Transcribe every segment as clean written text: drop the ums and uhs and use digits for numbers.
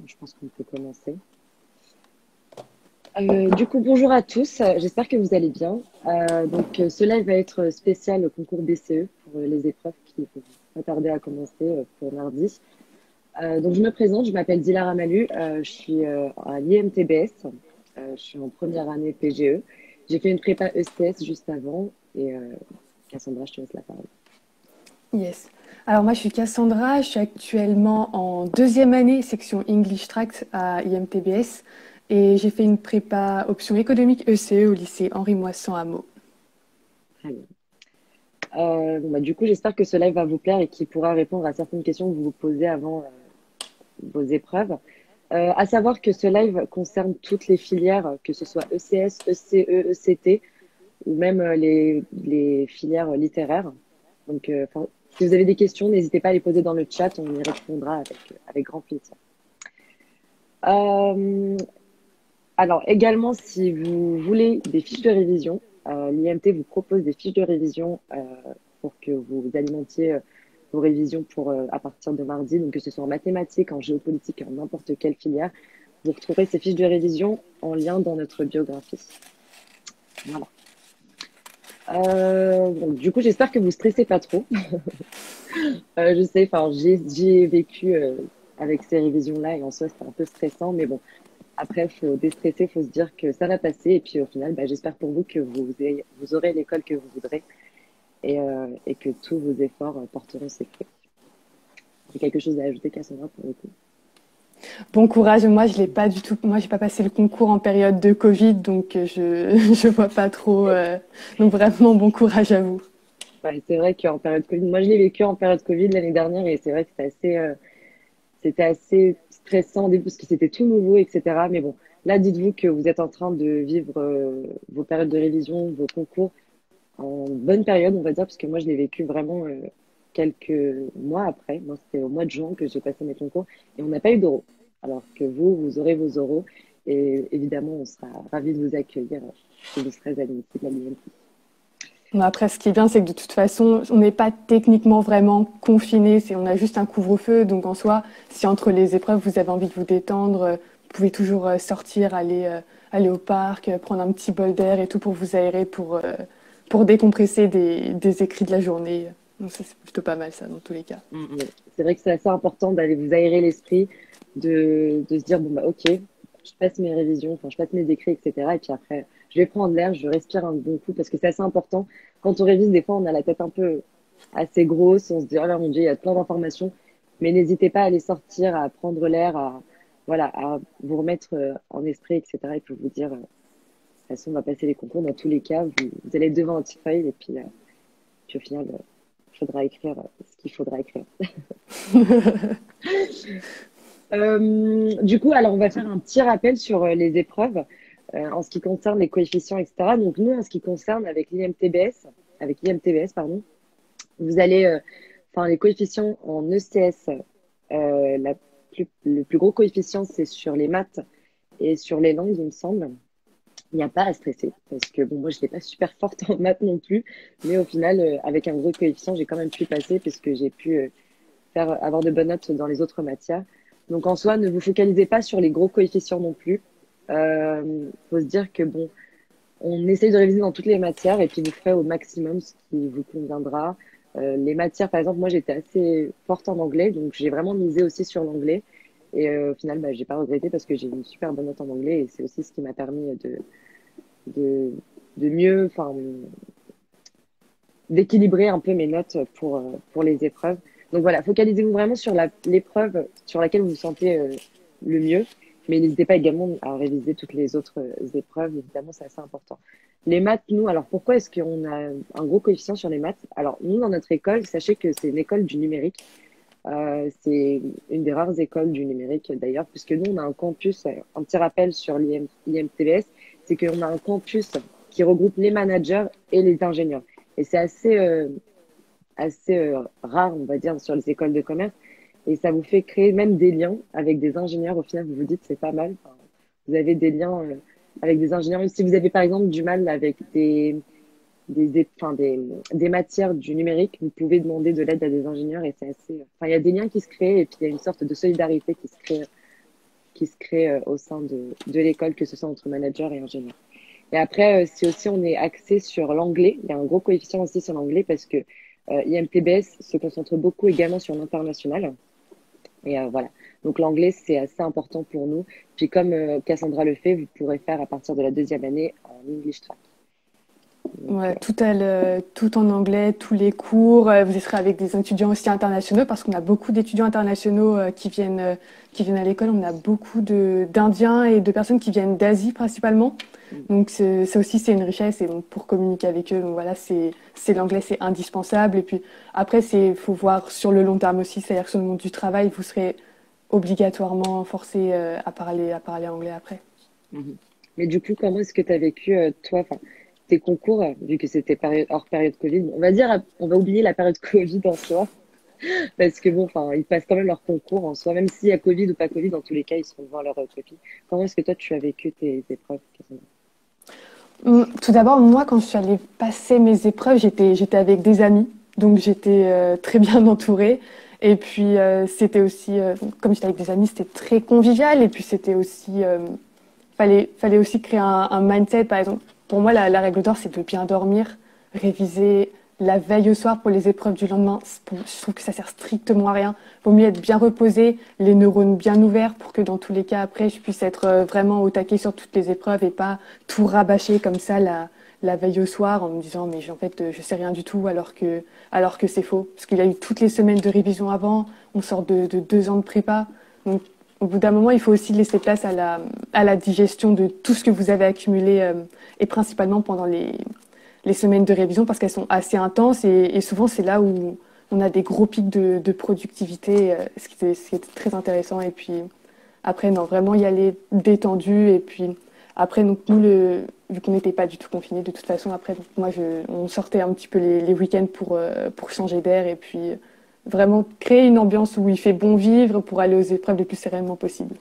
Je pense qu'on peut commencer. Du coup, bonjour à tous. J'espère que vous allez bien. Ce live va être spécial au concours BCE pour les épreuves qui vont pas tarder à commencer pour mardi. Je me présente. Je m'appelle Dilara Malu. Je suis à l'IMTBS. Je suis en première année PGE. J'ai fait une prépa ECS juste avant. Cassandra, je te laisse la parole. Yes. Alors moi, je suis Cassandra, je suis actuellement en deuxième année section English Tract à IMTBS et j'ai fait une prépa option économique ECE au lycée Henri Moissan à Meaux. Très bien. Du coup, j'espère que ce live va vous plaire et qu'il pourra répondre à certaines questions que vous vous posez avant vos épreuves. À savoir que ce live concerne toutes les filières, que ce soit ECS, ECE, ECT ou même les filières littéraires. Si vous avez des questions, n'hésitez pas à les poser dans le chat, on y répondra avec grand plaisir. Alors, également, si vous voulez des fiches de révision, l'IMT vous propose des fiches de révision pour que vous alimentiez vos révisions à partir de mardi, donc que ce soit en mathématiques, en géopolitique, en n'importe quelle filière. Vous retrouverez ces fiches de révision en lien dans notre biographie. Voilà. Du coup, j'espère que vous stressez pas trop. Je sais, enfin, j'ai vécu avec ces révisions-là et en soi, c'était un peu stressant, mais bon. Après, faut déstresser, faut se dire que ça va passer. Et puis au final, j'espère pour vous que vous aurez l'école que vous voudrez et que tous vos efforts porteront ses fruits. C'est quelque chose à ajouter, Cassandra, pour le coup. Bon courage, moi je l'ai pas du tout, moi j'ai pas passé le concours en période de Covid donc je vois pas trop, donc vraiment bon courage à vous. Ouais, c'est vrai qu'en période Covid, moi je l'ai vécu en période Covid l'année dernière et c'est vrai que c'était assez stressant au début parce que c'était tout nouveau, etc. Mais bon, là, dites-vous que vous êtes en train de vivre vos périodes de révision, vos concours en bonne période, on va dire, parce que moi, je l'ai vécu vraiment quelques mois après. Moi, c'était au mois de juin que j'ai passé mes concours et on n'a pas eu d'euros. Alors que vous aurez vos euros et évidemment, on sera ravis de vous accueillir si vous serez à l'unité de la l'IMT. Bon, après, ce qui est bien, c'est que de toute façon, on n'est pas techniquement vraiment confiné, on a juste un couvre-feu. Donc, en soi, si entre les épreuves, vous avez envie de vous détendre, vous pouvez toujours sortir, aller au parc, prendre un petit bol d'air et tout pour vous aérer, pour décompresser des écrits de la journée. Donc, ça, c'est plutôt pas mal, ça, dans tous les cas. C'est vrai que c'est assez important d'aller vous aérer l'esprit, de se dire, bon, ok, je passe mes révisions, enfin, je passe mes écrits, etc. Et puis après, je vais prendre l'air, je respire un bon coup parce que c'est assez important. Quand on révise, des fois, on a la tête un peu assez grosse, on se dit, oh là, mon Dieu, il y a plein d'informations. Mais n'hésitez pas à les sortir, à prendre l'air, voilà, à vous remettre en esprit, etc. Et puis vous dire, de toute façon, on va passer les concours. Dans tous les cas, vous allez être devant un petit feuille et puis au final, il faudra écrire ce qu'il faudra écrire. Du coup, alors on va faire un petit rappel sur les épreuves en ce qui concerne les coefficients, etc. Donc nous, en ce qui concerne avec l'IMTBS, pardon, vous allez, enfin les coefficients en ECS, le plus gros coefficient c'est sur les maths et sur les langues, il me semble. Il n'y a pas à stresser parce que bon, moi je n'étais pas super forte en maths non plus, mais au final, avec un gros coefficient, j'ai quand même pu passer puisque j'ai pu avoir de bonnes notes dans les autres matières. Donc en soi, ne vous focalisez pas sur les gros coefficients non plus. Faut se dire que bon, on essaye de réviser dans toutes les matières et puis vous ferez au maximum ce qui vous conviendra. Les matières, par exemple, moi j'étais assez forte en anglais, donc j'ai vraiment misé aussi sur l'anglais. Et au final, j'ai pas regretté parce que j'ai une super bonne note en anglais et c'est aussi ce qui m'a permis de, de mieux, enfin, d'équilibrer un peu mes notes pour les épreuves. Donc voilà, focalisez-vous vraiment sur l'épreuve sur laquelle vous vous sentez le mieux, mais n'hésitez pas également à réviser toutes les autres épreuves, évidemment, c'est assez important. Les maths, nous, alors pourquoi est-ce qu'on a un gros coefficient sur les maths? Alors, nous, dans notre école, sachez que c'est une école du numérique. C'est une des rares écoles du numérique d'ailleurs, puisque nous, on a un campus, un petit rappel sur l'IMTBS, c'est qu'on a un campus qui regroupe les managers et les ingénieurs. Et c'est assez rare, on va dire, sur les écoles de commerce. Et ça vous fait créer même des liens avec des ingénieurs. Au final, vous vous dites, c'est pas mal. Enfin, vous avez des liens avec des ingénieurs. Même si vous avez, par exemple, du mal avec des matières du numérique, vous pouvez demander de l'aide à des ingénieurs et c'est assez. Enfin, il y a des liens qui se créent et puis il y a une sorte de solidarité qui se crée qui se crée au sein de l'école, que ce soit entre manager et ingénieur. Et après, si aussi on est axé sur l'anglais, il y a un gros coefficient aussi sur l'anglais parce que IMPBS se concentre beaucoup également sur l'international. Et voilà. Donc l'anglais, c'est assez important pour nous. Puis comme Cassandra le fait, vous pourrez faire à partir de la deuxième année en English Track. Donc, Ouais, tout en anglais, tous les cours. Vous serez avec des étudiants aussi internationaux parce qu'on a beaucoup d'étudiants internationaux qui viennent à l'école. On a beaucoup d'Indiens et de personnes qui viennent d'Asie principalement. Donc ça aussi c'est une richesse et donc pour communiquer avec eux. Donc voilà, c'est l'anglais, c'est indispensable. Et puis après faut voir sur le long terme aussi, c'est-à-dire que sur le monde du travail, vous serez obligatoirement forcé à parler anglais après. mhm. Mais du coup, comment est-ce que tu as vécu, toi, enfin, tes concours, vu que c'était hors période Covid? On va dire, on va oublier la période Covid en soi, parce que bon, enfin, ils passent quand même leur concours en soi, même s'il y a Covid ou pas Covid, dans tous les cas, ils seront devant leur copie. Comment est-ce que toi, tu as vécu tes épreuves, Cassandra? Tout d'abord, moi, quand je suis allée passer mes épreuves, j'étais avec des amis, donc j'étais très bien entourée. Et puis c'était aussi, comme j'étais avec des amis, c'était très convivial. Et puis c'était aussi, fallait aussi créer un mindset. Par exemple, pour moi, la règle d'or, c'est de bien dormir, réviser la veille au soir pour les épreuves du lendemain. Je trouve que ça sert strictement à rien. Vaut mieux être bien reposé, les neurones bien ouverts pour que dans tous les cas, après, je puisse être vraiment au taquet sur toutes les épreuves et pas tout rabâcher comme ça la veille au soir en me disant mais en fait je sais rien du tout alors que c'est faux parce qu'il y a eu toutes les semaines de révision avant, on sort de 2 ans de prépa, donc au bout d'un moment il faut aussi laisser place à la digestion de tout ce que vous avez accumulé et principalement pendant les semaines de révision parce qu'elles sont assez intenses et souvent c'est là où on a des gros pics de productivité, ce qui est très intéressant. Et puis après, non, vraiment y aller détendu. Et puis après, donc nous, vu qu'on n'était pas du tout confinés, de toute façon, après, donc, on sortait un petit peu les week-ends pour changer d'air et puis vraiment créer une ambiance où il fait bon vivre pour aller aux épreuves le plus sereinement possible.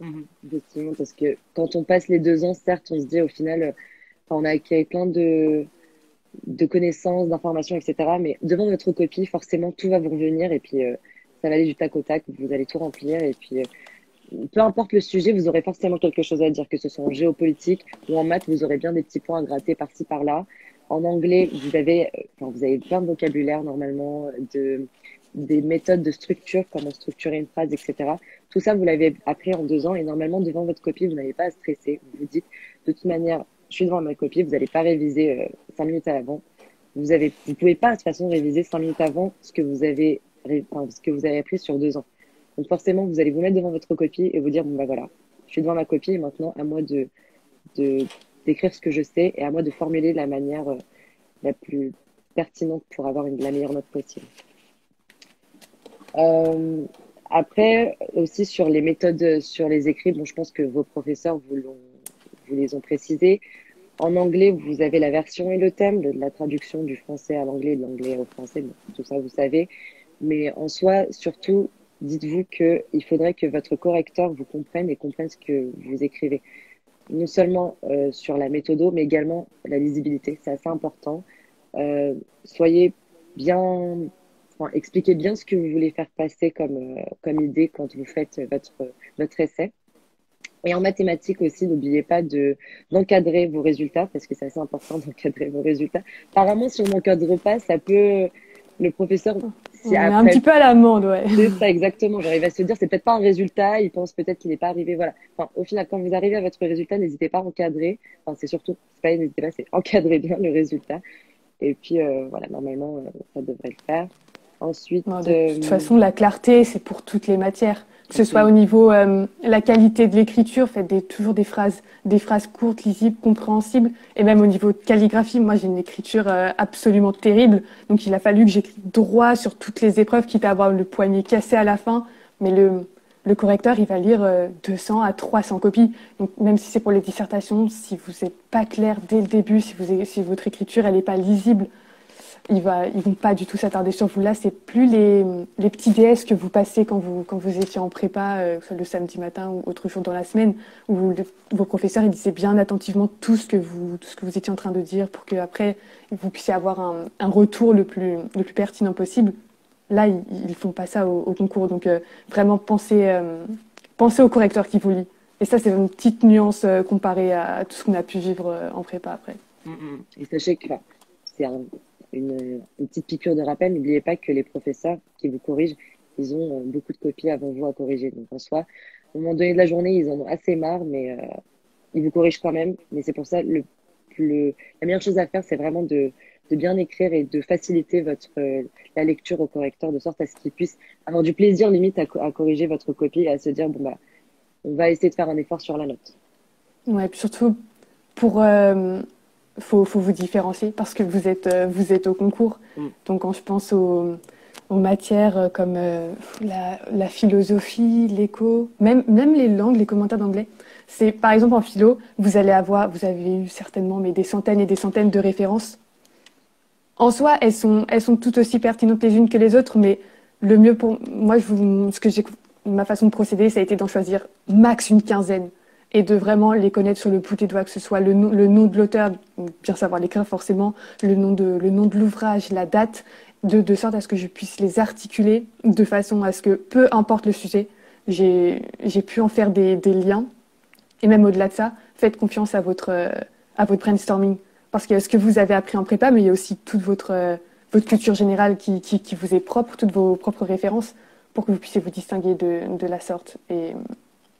Mhm. Effectivement, parce que quand on passe les 2 ans, certes, on se dit au final, enfin, on a acquis plein de connaissances, d'informations, etc. Mais devant votre copie, forcément, tout va vous revenir et puis ça va aller du tac au tac, vous allez tout remplir et puis peu importe le sujet, vous aurez forcément quelque chose à dire, que ce soit en géopolitique ou en maths, vous aurez bien des petits points à gratter par-ci, par-là. En anglais, enfin, vous avez plein de vocabulaire normalement, des méthodes de structure, comment structurer une phrase, etc. Tout ça, vous l'avez appris en 2 ans et normalement, devant votre copie, vous n'avez pas à stresser. Vous vous dites, de toute manière, je suis devant ma copie, vous n'allez pas réviser 5 minutes à l'avant. Vous pouvez pas de toute façon réviser 5 minutes avant enfin, ce que vous avez appris sur 2 ans. Donc forcément, vous allez vous mettre devant votre copie et vous dire, bon bah voilà, je suis devant ma copie et maintenant à moi de d'écrire ce que je sais et à moi de formuler la manière la plus pertinente pour avoir la meilleure note possible. Euh, Après, aussi sur les méthodes, sur les écrits, bon, je pense que vos professeurs vous les ont précisés. En anglais, vous avez la version et le thème, la traduction du français à l'anglais et de l'anglais au français. Bon, tout ça, vous savez. Mais en soi, surtout, dites-vous qu'il faudrait que votre correcteur vous comprenne et comprenne ce que vous écrivez. Non seulement sur la méthodo, mais également la lisibilité. C'est assez important. Soyez bien, enfin, expliquez bien ce que vous voulez faire passer comme idée quand vous faites votre essai. Et en mathématiques aussi, n'oubliez pas d'encadrer vos résultats parce que c'est assez important d'encadrer vos résultats. Apparemment, si on n'encadre pas, ça peut, le professeur, si On est un petit après, peu à l'amende, ouais. c'est ça exactement, genre il va se dire, c'est peut-être pas un résultat, il pense peut-être qu'il n'est pas arrivé, voilà. Enfin, au final, quand vous arrivez à votre résultat, n'hésitez pas à encadrer. Enfin, c'est surtout, c'est pas n'hésitez pas, c'est encadrer bien le résultat. Et puis, voilà, normalement, ça devrait le faire. Ensuite, Non, de toute façon, la clarté, c'est pour toutes les matières. Que ce soit au absolument. niveau la qualité de l'écriture, faites toujours des phrases courtes, lisibles, compréhensibles, et même au niveau de calligraphie. Moi, j'ai une écriture absolument terrible, donc il a fallu que j'écrive droit sur toutes les épreuves, quitte à avoir le poignet cassé à la fin. Mais le correcteur, il va lire 200 à 300 copies. Donc même si c'est pour les dissertations, si vous n'êtes pas clair dès le début, si votre écriture elle n'est pas lisible, ils vont pas du tout s'attarder sur vous. Là, c'est plus les petits DS que vous passez quand vous étiez en prépa, que ce soit le samedi matin ou autre jour dans la semaine, où vos professeurs ils disaient bien attentivement tout ce que vous étiez en train de dire pour que après vous puissiez avoir un retour le plus pertinent possible. Là, ils font pas ça au concours. Donc vraiment pensez au correcteur qui vous lit. Et ça, c'est une petite nuance comparée à tout ce qu'on a pu vivre en prépa après. Et sachez que enfin, c'est une petite piqûre de rappel. N'oubliez pas que les professeurs qui vous corrigent, ils ont beaucoup de copies avant vous à corriger. Donc en soi, au moment donné de la journée, ils en ont assez marre, mais ils vous corrigent quand même. Mais c'est pour ça, la meilleure chose à faire, c'est vraiment de bien écrire et de faciliter la lecture au correcteur de sorte à ce qu'il puisse avoir du plaisir limite à corriger votre copie et à se dire, bon, bah, on va essayer de faire un effort sur la note. Ouais, puis surtout, pour, faut vous différencier parce que vous êtes au concours. Mm. Donc, quand je pense aux matières comme la philosophie, l'éco, même les langues, les commentaires d'anglais, c'est par exemple en philo, vous avez eu certainement mais des centaines et des centaines de références. En soi, elles sont toutes aussi pertinentes les unes que les autres, mais le mieux pour moi, ma façon de procéder, ça a été d'en choisir max une quinzaine et de vraiment les connaître sur le bout des doigts, que ce soit le nom de l'auteur, bien savoir l'écrire forcément, le nom de l'ouvrage, la date, de sorte à ce que je puisse les articuler de façon à ce que, peu importe le sujet, j'ai pu en faire des liens. Et même au-delà de ça, faites confiance à votre brainstorming. Parce qu'il y a ce que vous avez appris en prépa, mais il y a aussi toute votre culture générale qui vous est propre, toutes vos propres références, pour que vous puissiez vous distinguer de la sorte. Et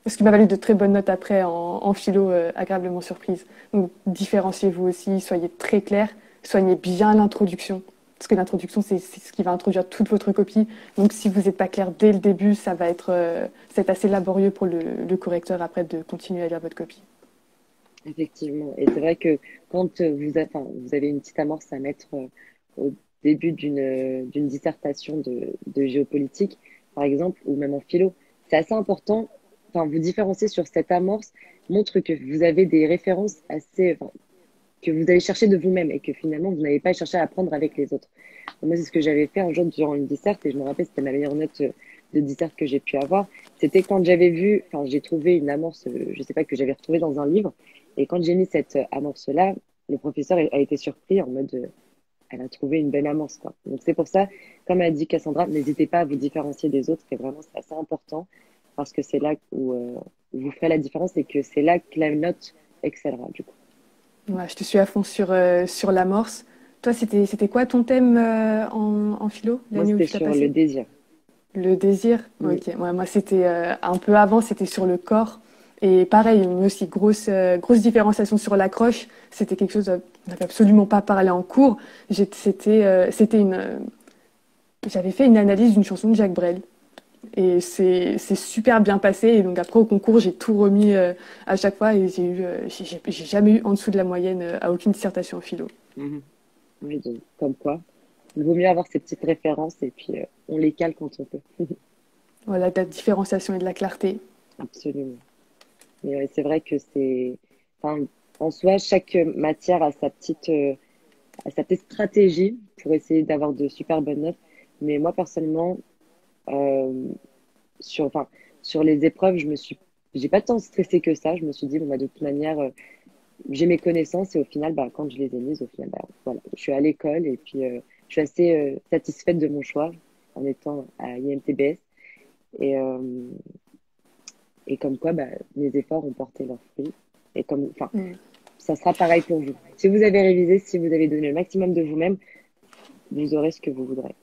ce qui m'a valu de très bonnes notes après en philo, agréablement surprise. Donc différenciez-vous aussi, soyez très clair, soignez bien l'introduction. Parce que l'introduction, c'est ce qui va introduire toute votre copie. Donc si vous n'êtes pas clair dès le début, c'est assez laborieux pour le correcteur après de continuer à lire votre copie. Effectivement. Et c'est vrai que quand vous avez une petite amorce à mettre au début d'une dissertation de géopolitique, par exemple, ou même en philo, c'est assez important. Enfin, vous différencier sur cette amorce montre que vous avez des références que vous allez chercher de vous-même et que finalement, vous n'avez pas cherché à apprendre avec les autres. Donc, moi, c'est ce que j'avais fait un jour durant une disserte et je me rappelle, c'était ma meilleure note de disserte que j'ai pu avoir. C'était quand j'ai trouvé une amorce, je sais pas, que j'avais retrouvée dans un livre. Et quand j'ai mis cette amorce-là, le professeur a été surpris en mode, elle a trouvé une belle amorce, quoi. Donc, c'est pour ça, comme a dit Cassandra, n'hésitez pas à vous différencier des autres et vraiment, c'est assez important parce que c'est là où vous ferez la différence et que c'est là que la note excellera, du coup. Ouais, je te suis à fond sur l'amorce. Toi, c'était quoi ton thème en philo, Moi, l'année où c'était tu t'as sur le passé? désir. Le désir? Mm. Ok. Ouais, moi, c'était un peu avant, c'était sur le corps. Et pareil, mais aussi grosse différenciation sur l'accroche. C'était quelque chose, on n'avait absolument pas parlé en cours. C'était j'avais fait une analyse d'une chanson de Jacques Brel. Et c'est super bien passé. Et donc après, au concours, j'ai tout remis à chaque fois. Et j'ai jamais eu en dessous de la moyenne à aucune dissertation en philo. Mhm. Oui, donc, comme quoi, il vaut mieux avoir ces petites références et puis on les cale quand on peut. Voilà, de la différenciation et de la clarté. Absolument. Mais c'est vrai que enfin, en soi, chaque matière a sa petite stratégie pour essayer d'avoir de super bonnes notes. Mais moi, personnellement, euh, enfin, sur les épreuves, j'ai pas tant stressé que ça. Je me suis dit, bon, bah, de toute manière, j'ai mes connaissances et au final, bah, quand je les ai mises, au final, bah, voilà, je suis à l'école et puis je suis assez satisfaite de mon choix en étant à IMTBS et, euh, et comme quoi, bah, mes efforts ont porté leurs fruits et enfin, Mm. ça sera pareil pour vous. Si vous avez révisé, si vous avez donné le maximum de vous-même, vous aurez ce que vous voudrez.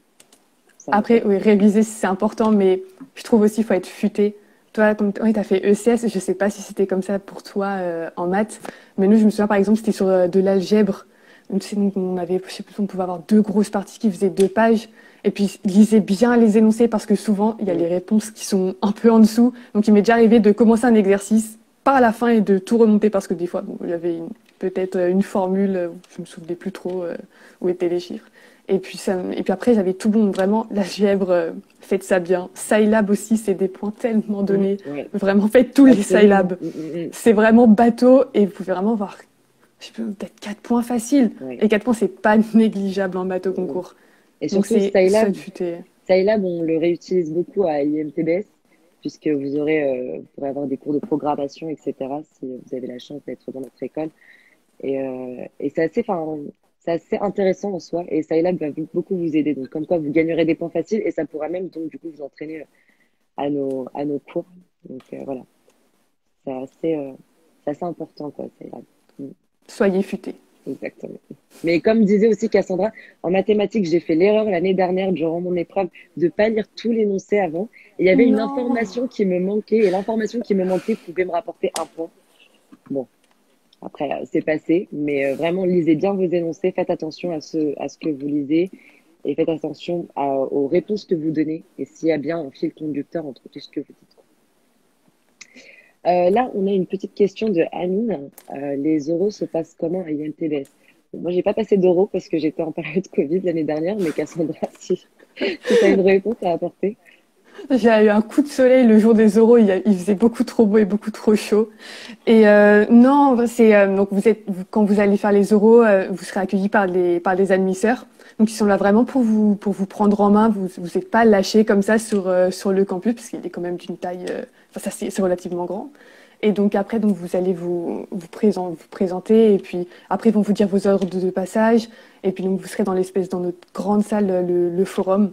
Ça, Après, oui, réviser, c'est important, mais je trouve aussi qu'il faut être futé. Toi, comme tu as fait ECS, je sais pas si c'était comme ça pour toi en maths, mais nous, je me souviens par exemple, c'était sur de l'algèbre. Donc, on avait, je sais plus, on pouvait avoir deux grosses parties qui faisaient 2 pages. Et puis, lisez bien les énoncés parce que souvent, il y a mm, les réponses qui sont un peu en dessous. Donc, il m'est déjà arrivé de commencer un exercice par la fin et de tout remonter parce que des fois, bon, il y avait peut-être une formule, je me souvenais plus trop où étaient les chiffres. Et puis après, j'avais tout bon, vraiment, l'algèbre, faites ça bien. Scilab aussi, c'est des points tellement donnés. ouais, Vraiment, faites tous les absolument. Scilab. C'est vraiment bateau et vous pouvez vraiment voir, je sais pas, peut-être 4 points faciles. Ouais. Et 4 points, c'est pas négligeable en maths au Mm. concours. Et Donc surtout, c'est soit de futé. Scilab, on le réutilise beaucoup à IMTBS, puisque vous pourrez avoir des cours de programmation, etc., si vous avez la chance d'être dans notre école. Et c'est assez intéressant en soi, et Scilab va beaucoup vous aider. Donc, comme quoi, vous gagnerez des points faciles, et ça pourra même, donc, du coup, vous entraîner à nos cours. Donc voilà, c'est assez, c'est assez important, quoi. Soyez futés. Exactement. Mais comme disait aussi Cassandra, en mathématiques, j'ai fait l'erreur l'année dernière durant mon épreuve de pas lire tout l'énoncé avant. Et il y avait une Non! information qui me manquait et l'information qui me manquait pouvait me rapporter un point. Bon, après, c'est passé, mais vraiment, lisez bien vos énoncés, faites attention à ce que vous lisez et faites attention aux réponses que vous donnez et s'il y a bien un fil conducteur entre tout ce que vous dites. Là, on a une petite question de Amine. Les euros se passent comment à IMTBS? Moi, j'ai pas passé d'euros parce que j'étais en période Covid l'année dernière, mais Cassandra, si tu as une réponse à apporter. J'ai eu un coup de soleil le jour des euros, il faisait beaucoup trop beau et beaucoup trop chaud. Et non, c'est donc quand vous allez faire les euros, vous serez accueillis par des admisseurs. Donc ils sont là vraiment pour vous prendre en main. Vous n'êtes pas lâchés comme ça sur le campus parce qu'il est quand même d'une taille. Enfin ça c'est relativement grand. Et donc après donc vous allez vous présenter et puis après ils vont vous dire vos ordres de passage et puis donc vous serez dans notre grande salle le forum.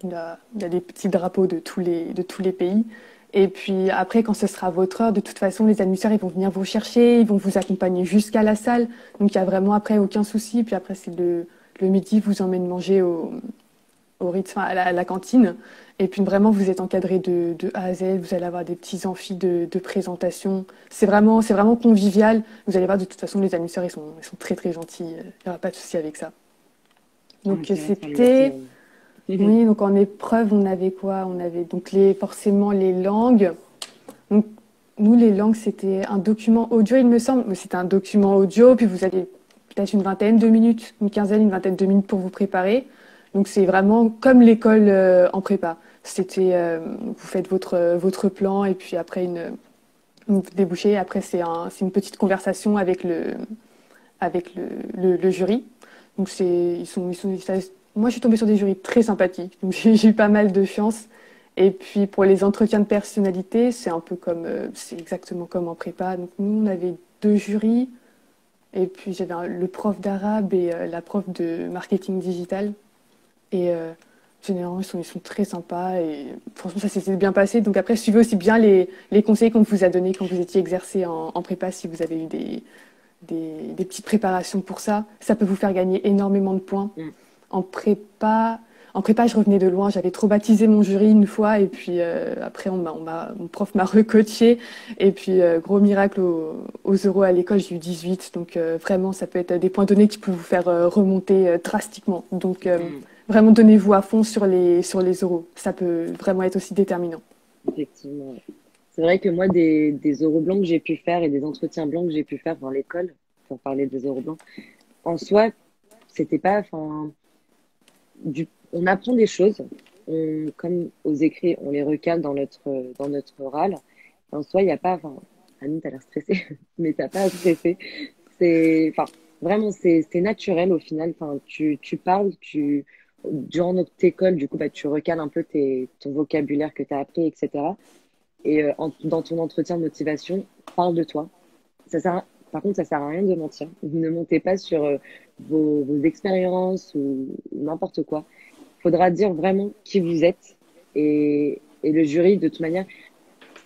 Il y a des petits drapeaux de tous les pays. Et puis après, quand ce sera votre heure, de toute façon, les admisseurs, ils vont venir vous chercher, ils vont vous accompagner jusqu'à la salle. Donc il y a vraiment après aucun souci. Puis après, c'est le midi, vous emmène manger au Ritz, enfin, à la cantine. Et puis vraiment, vous êtes encadré de A à Z. Vous allez avoir des petits amphis de présentation. C'est vraiment convivial. Vous allez voir, de toute façon, les admisseurs, ils sont très très gentils. Il n'y aura pas de souci avec ça. Donc Intéressant le c'était maximum. oui, donc en épreuve, on avait quoi? On avait donc forcément les langues. Donc, nous, les langues, c'était un document audio, il me semble. Mais c'était un document audio, puis vous avez peut-être une vingtaine de minutes, une quinzaine, une vingtaine de minutes pour vous préparer. Donc, c'est vraiment comme l'école en prépa. C'était, vous faites votre plan, et puis après, vous débouchez. Après, c'est une petite conversation avec le jury. Donc moi je suis tombée sur des jurys très sympathiques, donc j'ai eu pas mal de chance. Et puis pour les entretiens de personnalité, c'est un peu comme, c'est exactement comme en prépa. Donc nous on avait deux jurys, et puis j'avais le prof d'arabe et la prof de marketing digital. Et généralement ils sont très sympas et franchement ça s'est bien passé. Donc après suivez aussi bien les conseils qu'on vous a donnés quand vous étiez exercé en prépa si vous avez eu des petites préparations pour ça. Ça peut vous faire gagner énormément de points. Mm. En prépa, en prépa, je revenais de loin. J'avais trop baptisé mon jury une fois et puis après, mon prof m'a recoaché. Et puis, gros miracle aux euros à l'école, j'ai eu 18. Donc vraiment, ça peut être des points donnés qui peuvent vous faire remonter drastiquement. Donc Mm. vraiment, donnez-vous à fond sur les euros. Ça peut vraiment être aussi déterminant. Effectivement. Ouais. C'est vrai que moi, des euros blancs que j'ai pu faire et des entretiens blancs que j'ai pu faire dans l'école, pour parler des euros blancs, en soi, c'était pas, enfin, on apprend des choses, comme aux écrits, on les recale dans notre oral. En soi, il n'y a pas, enfin, Annie, t'as l'air stressée, mais t'as pas à stresser. Enfin, vraiment, c'est naturel au final. Enfin, tu parles, durant notre école, du coup, bah, tu recales un peu ton vocabulaire que tu as appris, etc. Et dans ton entretien de motivation, parle de toi. Par contre, ça sert à rien de mentir. Ne montez pas sur vos expériences ou n'importe quoi. Il faudra dire vraiment qui vous êtes. Et le jury, de toute manière,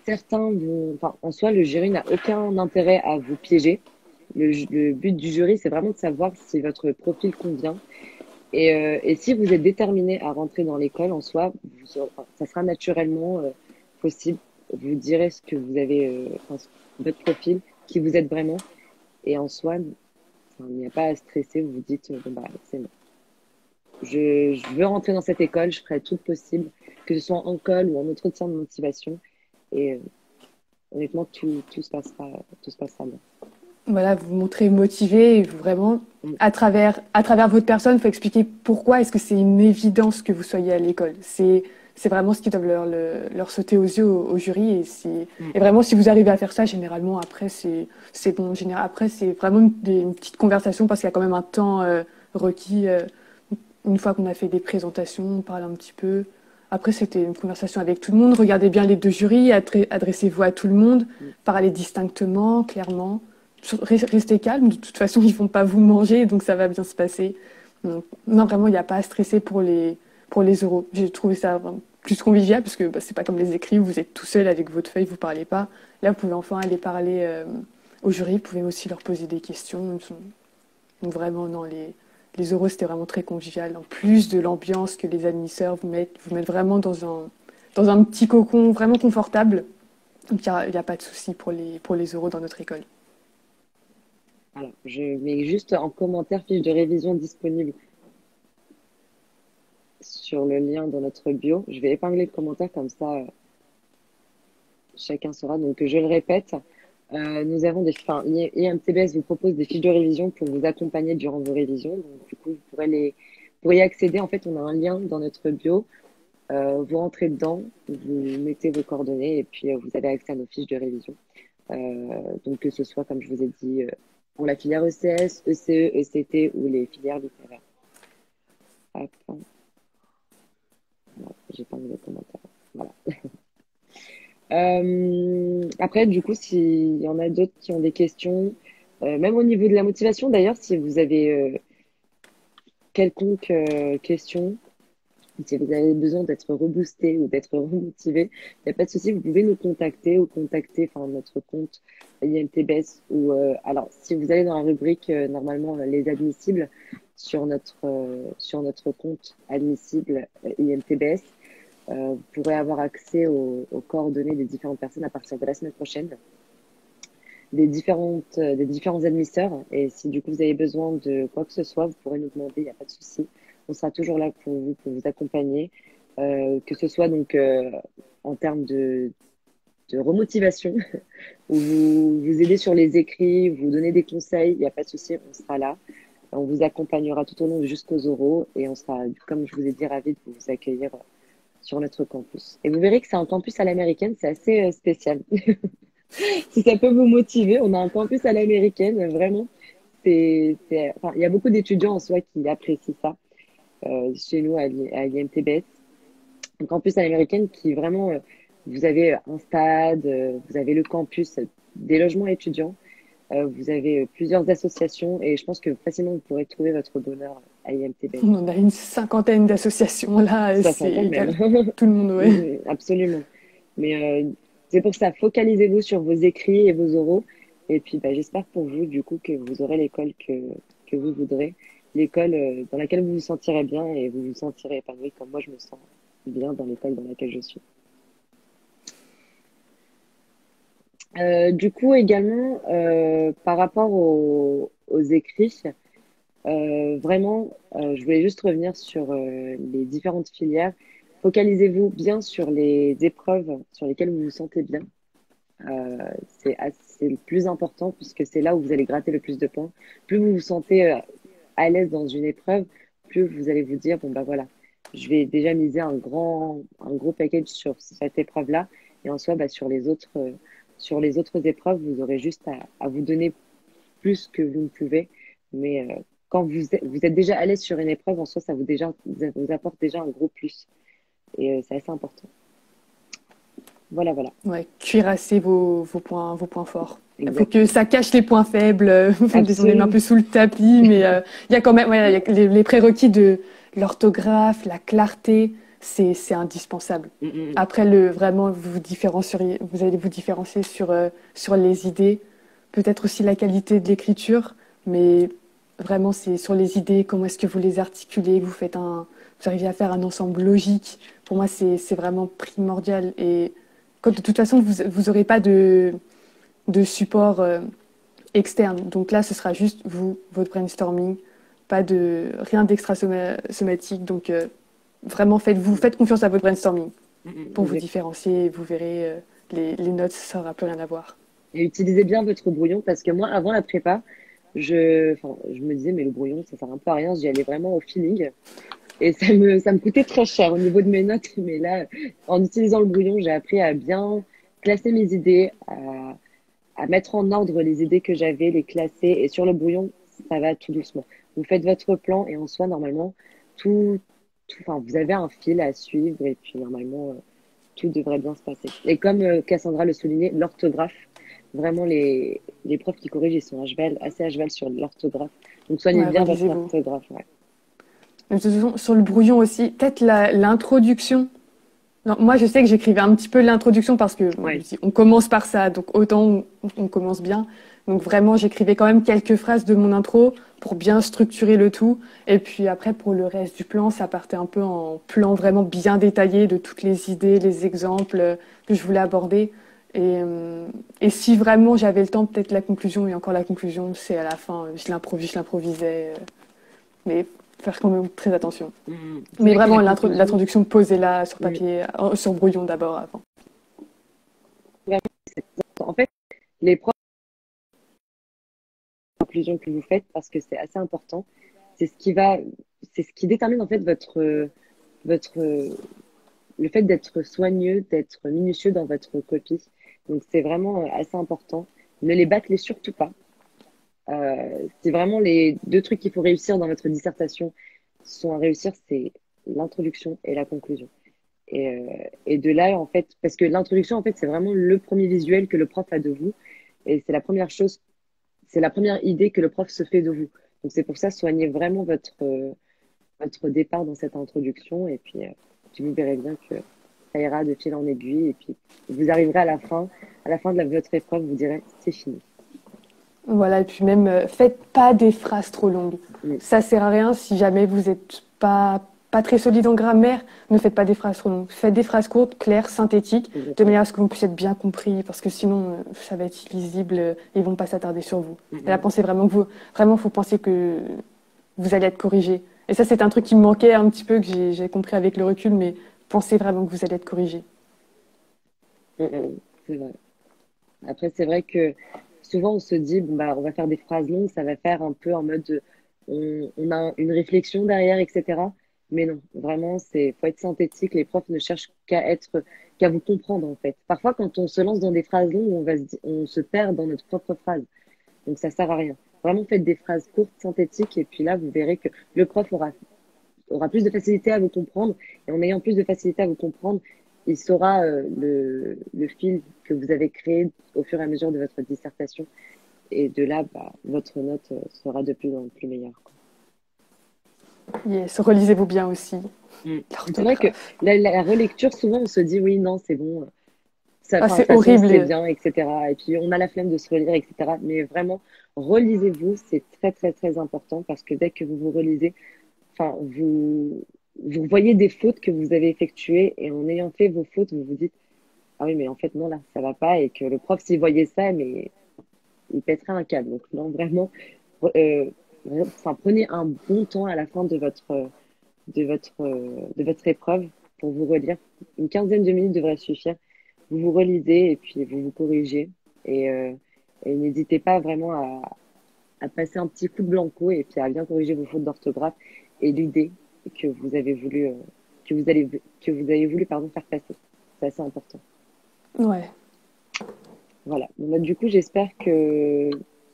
enfin, en soi, le jury n'a aucun intérêt à vous piéger. Le but du jury, c'est vraiment de savoir si votre profil convient. Et si vous êtes déterminé à rentrer dans l'école en soi, enfin, ça sera naturellement possible. Vous direz ce que vous avez, enfin, votre profil, qui vous êtes vraiment. Et en soi, enfin, il n'y a pas à stresser. Vous vous dites, bon, bah, c'est bon. Je veux rentrer dans cette école, je ferai tout possible, que ce soit en col ou en entretien de motivation. Et honnêtement, tout se passera bien. Voilà, vous vous montrez motivé et vraiment, Mm. à travers votre personne, il faut expliquer pourquoi est-ce que c'est une évidence que vous soyez à l'école. C'est vraiment ce qui doit leur sauter aux yeux au jury. Mm. Et vraiment, si vous arrivez à faire ça, généralement, après, c'est bon. Après, c'est vraiment une petite conversation parce qu'il y a quand même un temps requis. Une fois qu'on a fait des présentations, on parle un petit peu. Après, c'était une conversation avec tout le monde. Regardez bien les deux jurys, adressez-vous à tout le monde, Mm. parlez distinctement, clairement. Restez calme, de toute façon, ils vont pas vous manger, donc ça va bien se passer. Donc, non, vraiment, il n'y a pas à stresser pour les euros. J'ai trouvé ça vraiment plus convivial, parce que c'est pas comme les écrits où vous êtes tout seul avec votre feuille, vous parlez pas. Là, vous pouvez enfin aller parler au jury, vous pouvez aussi leur poser des questions. Donc vraiment, non, les oraux, c'était vraiment très convivial. En plus de l'ambiance que les admisseurs vous mettent vraiment dans un petit cocon vraiment confortable. Donc il y a pas de souci pour les oraux dans notre école. Alors, je mets juste en commentaire fiche de révision disponible sur le lien dans notre bio. Je vais épingler le commentaire comme ça, chacun saura. Donc, je le répète, nous avons IMTBS vous propose des fiches de révision pour vous accompagner durant vos révisions. Donc, du coup, pour y accéder, en fait, on a un lien dans notre bio. Vous rentrez dedans, vous mettez vos coordonnées et puis vous avez accès à nos fiches de révision. Donc, que ce soit, comme je vous ai dit, pour la filière ECS, ECE, ECT ou les filières littéraires. Hop. Non, j'ai pas mis le commentaire. Voilà. Après, du coup, s'il y en a d'autres qui ont des questions, même au niveau de la motivation, d'ailleurs, si vous avez quelconque question, si vous avez besoin d'être reboosté ou d'être remotivé, il n'y a pas de souci, vous pouvez nous contacter ou contacter notre compte IMTBS ou alors si vous allez dans la rubrique normalement les admissibles sur notre compte admissible IMTBS, vous pourrez avoir accès aux coordonnées des différentes personnes à partir de la semaine prochaine, des différents admisseurs. Et si du coup vous avez besoin de quoi que ce soit, vous pourrez nous demander, il n'y a pas de souci. On sera toujours là pour vous accompagner, que ce soit donc en termes de remotivation, ou vous aider sur les écrits, vous donner des conseils, il n'y a pas de souci, on sera là. On vous accompagnera tout au long jusqu'aux oraux et on sera, comme je vous ai dit, ravis de vous accueillir sur notre campus. Et vous verrez que c'est un campus à l'américaine, c'est assez spécial. Si ça peut vous motiver, on a un campus à l'américaine, vraiment. Enfin, il y a beaucoup d'étudiants en soi qui apprécient ça chez nous à l'IMTBS. Un campus à l'américaine qui vraiment, vous avez un stade, vous avez le campus, des logements étudiants, vous avez plusieurs associations et je pense que facilement vous pourrez trouver votre bonheur à IMTBS. On a une cinquantaine d'associations là, c'est même. tout le monde, ouais. Absolument. Mais c'est pour ça, focalisez-vous sur vos écrits et vos oraux. Et puis, j'espère pour vous, du coup, que vous aurez l'école que vous voudrez, l'école dans laquelle vous vous sentirez bien et vous vous sentirez épanoui comme moi, je me sens bien dans l'école dans laquelle je suis. Du coup, également, par rapport aux écrits, vraiment, je voulais juste revenir sur les différentes filières. Focalisez-vous bien sur les épreuves sur lesquelles vous vous sentez bien. C'est le plus important puisque c'est là où vous allez gratter le plus de points. Plus vous vous sentez à l'aise dans une épreuve, plus vous allez vous dire, bon, voilà, je vais déjà miser un gros package sur cette épreuve-là. Et en soi, sur les autres épreuves, vous aurez juste à vous donner plus que vous ne pouvez. Mais quand vous êtes déjà à l'aise sur une épreuve, en soi, ça vous apporte déjà un gros plus. Et c'est assez important. Voilà. Ouais, cuirasser vos points forts. Il faut Exactement. que ça cache les points faibles, vous les met un Absolument. peu sous le tapis, mais il y a quand même il y a les prérequis de l'orthographe, la clarté, c'est indispensable. Après, vraiment, vous allez vous différencier sur les idées, peut-être aussi la qualité de l'écriture, mais vraiment, c'est sur les idées, comment est-ce que vous les articulez, vous arrivez à faire un ensemble logique. Pour moi, c'est vraiment primordial. Et de toute façon, vous aurez pas de support externe. Donc là, ce sera juste votre brainstorming, rien d'extra somatique. Donc vraiment, faites confiance à votre brainstorming pour vous différencier. Vous verrez, les notes, ça n'aura plus rien à voir. Et utilisez bien votre brouillon parce que moi, avant la prépa, je me disais, mais le brouillon, ça sert un peu à rien. J'y allais vraiment au feeling. Et ça me coûtait très cher au niveau de mes notes. Mais là, en utilisant le brouillon, j'ai appris à bien classer mes idées, à mettre en ordre les idées que j'avais, les classer. Et sur le brouillon, ça va tout doucement. Vous faites votre plan et en soi, normalement, vous avez un fil à suivre et puis normalement, tout devrait bien se passer. Et comme Cassandra le soulignait, l'orthographe, vraiment les profs qui corrigent, ils sont assez à cheval sur l'orthographe. Donc soignez bien votre orthographe. Ouais. De toute façon, sur le brouillon aussi, peut-être l'introduction Non, moi, je sais que j'écrivais un petit peu l'introduction parce que bon, je me Ouais. dis, on commence par ça, donc autant on commence bien. Donc vraiment, j'écrivais quand même quelques phrases de mon intro pour bien structurer le tout. Et puis après, pour le reste du plan, ça partait un peu en plan vraiment bien détaillé de toutes les idées, les exemples que je voulais aborder. Et si vraiment j'avais le temps, peut-être la conclusion, et encore la conclusion, c'est à la fin, je l'improvisais. Mais faire quand même très attention. C'est Mais vrai que vraiment, la conclusion, l'introduction, posez-la sur mm, papier, sur brouillon d'abord avant. vraiment, en fait, les profs, conclusion que vous faites, parce que c'est assez important, c'est ce qui va, c'est ce qui détermine en fait votre, le fait d'être soigneux, d'être minutieux dans votre copie. Donc c'est vraiment assez important. Ne les bâclez surtout pas. C'est vraiment les deux trucs qu'il faut réussir dans votre dissertation sont à réussir, c'est l'introduction et la conclusion. Et de là, en fait, parce que l'introduction, en fait, c'est vraiment le premier visuel que le prof a de vous. Et c'est la première chose, c'est la première idée que le prof se fait de vous. Donc c'est pour ça, soignez vraiment votre départ dans cette introduction. Et puis vous verrez bien que ça ira de fil en aiguille. Et puis vous arriverez à la fin de votre épreuve, vous direz, c'est fini. Voilà, et puis même, faites pas des phrases trop longues. Mm, Ça sert à rien si jamais vous êtes pas très solide en grammaire, ne faites pas des phrases trop longues. Faites des phrases courtes, claires, synthétiques, de exactement. manière à ce que vous puissiez être bien compris, parce que sinon, ça va être illisible, ils vont pas s'attarder sur vous. Mm, Et là, mm. pensez vraiment que vraiment, faut penser que vous allez être corrigé. Et ça, c'est un truc qui me manquait un petit peu, que j'ai compris avec le recul, mais pensez vraiment que vous allez être corrigé. Mm, mm. C'est vrai. Après, c'est vrai que souvent on se dit, bon, bah, on va faire des phrases longues, ça va faire un peu en mode, on a une réflexion derrière, etc. Mais non, vraiment, faut être synthétique. Les profs ne cherchent qu'à vous comprendre, en fait. Parfois, quand on se lance dans des phrases longues, on se perd dans notre propre phrase. Donc, ça sert à rien. Vraiment, faites des phrases courtes, synthétiques, et puis là, vous verrez que le prof aura plus de facilité à vous comprendre. Et en ayant plus de facilité à vous comprendre, il saura le fil que vous avez créé au fur et à mesure de votre dissertation. Et de là, bah, votre note sera de plus en plus meilleure, quoi. Yes, relisez-vous bien aussi. Mm. C'est vrai que L'orthographe. la relecture, souvent, on se dit oui, non, c'est bon, ça, Ah, enfin, c'est ça tombe, c'est horrible. bien, etc. Et puis, on a la flemme de se relire, etc. Mais vraiment, relisez-vous, c'est très, très, très important parce que dès que vous vous relisez, enfin, vous voyez des fautes que vous avez effectuées et en ayant fait vos fautes, vous vous dites, ah oui, mais en fait, non, là, ça va pas. Et que le prof, s'il voyait ça, mais il pèterait un câble. Donc, non, vraiment, euh, enfin, prenez un bon temps à la fin de votre épreuve pour vous relire. Une quinzaine de minutes devrait suffire. Vous vous relisez et puis vous vous corrigez. Et, euh, et n'hésitez pas vraiment à passer un petit coup de blanco et puis à bien corriger vos fautes d'orthographe et l'idée que vous avez voulu, que vous avez voulu, pardon, faire passer. C'est assez important. Ouais. Voilà. Bon, bah, du coup, j'espère que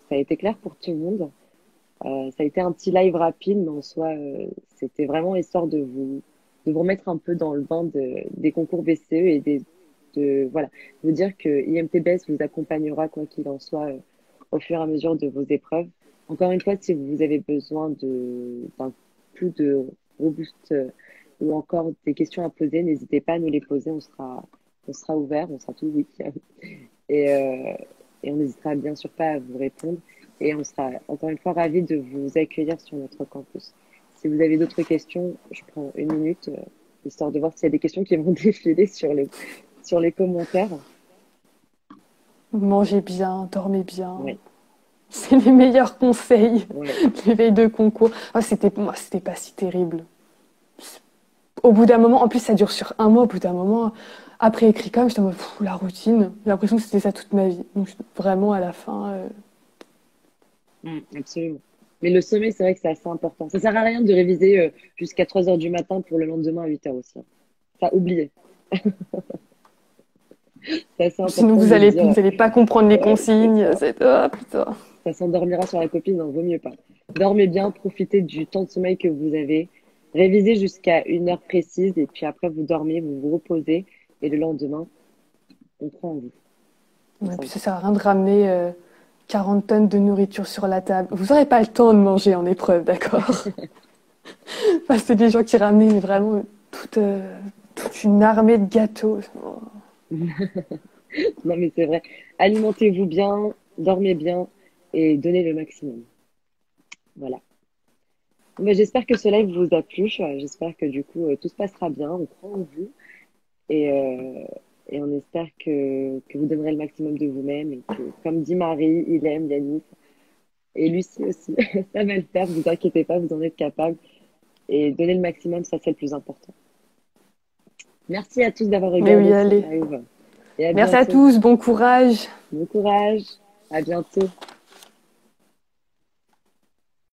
ça a été clair pour tout le monde. Ça a été un petit live rapide, mais en soi, c'était vraiment histoire de vous remettre un peu dans le bain des concours BCE et voilà, vous dire que IMTBS vous accompagnera, quoi qu'il en soit, au fur et à mesure de vos épreuves. Encore une fois, si vous avez besoin d'un coup de robuste ou encore des questions à poser, n'hésitez pas à nous les poser, on sera ouvert, on sera tout oui. Et, euh, et on n'hésitera bien sûr pas à vous répondre. Et on sera encore une fois ravis de vous accueillir sur notre campus. Si vous avez d'autres questions, je prends une minute, histoire de voir s'il y a des questions qui vont défiler sur les commentaires. Mangez bien, dormez bien. Ouais, C'est les meilleurs conseils. ouais. Les veilles de concours. Ah, c'était pas si terrible. Au bout d'un moment, en plus, ça dure sur un mois. Au bout d'un moment, après écrit comme, j'étais en mode, la routine. J'ai l'impression que c'était ça toute ma vie. Donc, vraiment, à la fin, Absolument. Mais le sommeil, c'est vrai que c'est assez important. Ça sert à rien de réviser jusqu'à 3 heures du matin pour le lendemain à 8 heures aussi, hein. Ça, oubliez. C'est assez sinon, important de se dire, vous allez pas comprendre les c'est consignes. ça. Ah, putain. Ça s'endormira sur la copie, non, vaut mieux pas. Dormez bien, profitez du temps de sommeil que vous avez. Révisez jusqu'à une heure précise et puis après vous dormez, vous vous reposez et le lendemain, on prend en vous. Comme Ouais, ça, puis ça sert à rien de ramener 40 tonnes de nourriture sur la table. Vous aurez pas le temps de manger en épreuve, d'accord? Enfin, c'est des gens qui ramenaient mais vraiment tout, toute une armée de gâteaux. Oh. Non, mais c'est vrai. Alimentez-vous bien, dormez bien et donnez le maximum. Voilà. Mais j'espère que ce live vous a plu. J'espère que du coup, tout se passera bien. On croit en vous et, euh, et on espère que vous donnerez le maximum de vous-même et que, comme dit Marie, Ilem, Yannis et Lucie aussi, ça va le faire. Vous inquiétez pas, vous en êtes capable. Et donner le maximum, ça c'est le plus important. Merci à tous d'avoir Mais oui, regardé ce allez. live et à Merci à bientôt. tous, bon courage. Bon courage, à bientôt.